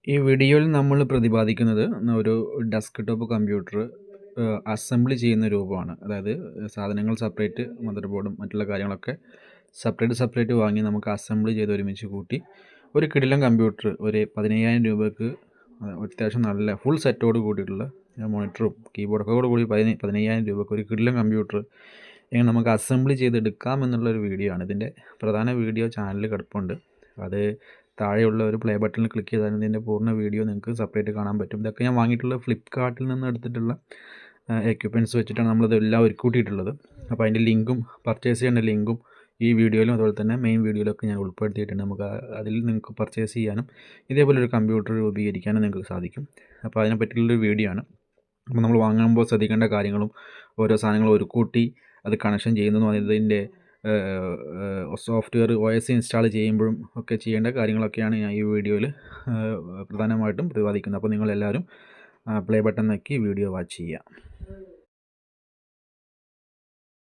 ഈ വീഡിയോയിൽ നമ്മൾ പ്രതിപാദിക്കുന്നത് ഒരു ഡെസ്ക്ടോപ്പ് കമ്പ്യൂട്ടർ അസംബ്ലി ചെയ്യുന്ന രൂപമാണ്. അതായത് സാധനങ്ങൾ സെപ്പറേറ്റ് മദർ ബോർഡും മറ്റുള്ള കാര്യങ്ങളൊക്കെ സെപ്പറേറ്റ് വാങ്ങി നമുക്ക് അസംബ്ലി ചെയ്ത് ഒരുമിച്ച് കൂട്ടി ഒരു കിടിലൻ കമ്പ്യൂട്ടർ ഒരു 15,000 രൂപയ്ക്ക് അത്യാവശ്യം നല്ല ഫുൾ സെറ്റോട് കൂടിയിട്ടുള്ള മോണിറ്ററും കീബോർഡൊക്കെ കൂടി 15,000 രൂപയ്ക്ക് ഒരു കിടിലൻ കമ്പ്യൂട്ടർ എങ്ങനെ നമുക്ക് അസംബ്ലി ചെയ്തെടുക്കാം എന്നുള്ളൊരു വീഡിയോ ആണ്. ഇതിൻ്റെ പ്രധാന വീഡിയോ ചാനലിൽ കിടപ്പുണ്ട്. അത് താഴെയുള്ള ഒരു പ്ലേ ബട്ടണിൽ ക്ലിക്ക് ചെയ്താൽ ഇതിൻ്റെ പൂർണ്ണ വീഡിയോ നിങ്ങൾക്ക് സെപ്പറേറ്റ് കാണാൻ പറ്റും. ഇതൊക്കെ ഞാൻ വാങ്ങിയിട്ടുള്ള ഫ്ലിപ്കാർട്ടിൽ നിന്ന് എടുത്തിട്ടുള്ള എക്യുപ്മെൻറ്റ്സ് വെച്ചിട്ടാണ് നമ്മളിതെല്ലാം ഒരുക്കൂട്ടിയിട്ടുള്ളത്. അപ്പോൾ അതിൻ്റെ ലിങ്കും പർച്ചേസ് ചെയ്യേണ്ട ലിങ്കും ഈ വീഡിയോയിലും അതുപോലെ തന്നെ മെയിൻ വീഡിയോയിലൊക്കെ ഞാൻ ഉൾപ്പെടുത്തിയിട്ടുണ്ട്. നമുക്ക് അതിൽ നിങ്ങൾക്ക് പർച്ചേസ് ചെയ്യാനും ഇതേപോലെ ഒരു കമ്പ്യൂട്ടർ രൂപീകരിക്കാനും നിങ്ങൾക്ക് സാധിക്കും. അപ്പോൾ അതിനെ പറ്റിയുള്ളൊരു വീഡിയോ ആണ്. അപ്പോൾ നമ്മൾ വാങ്ങുമ്പോൾ ശ്രദ്ധിക്കേണ്ട കാര്യങ്ങളും ഓരോ സാധനങ്ങളും ഒരുക്കൂട്ടി അത് കണക്ഷൻ ചെയ്യുന്നതും അതിൻ്റെ സോഫ്റ്റ്വെയർ OS ഇൻസ്റ്റാൾ ചെയ്യുമ്പോഴും ഒക്കെ ചെയ്യേണ്ട കാര്യങ്ങളൊക്കെയാണ് ഞാൻ ഈ വീഡിയോയിൽ പ്രധാനമായിട്ടും പ്രതിപാദിക്കുന്നത്. അപ്പോൾ നിങ്ങളെല്ലാവരും പ്ലേ ബട്ടൺ നക്കി വീഡിയോ വാച്ച് ചെയ്യുക.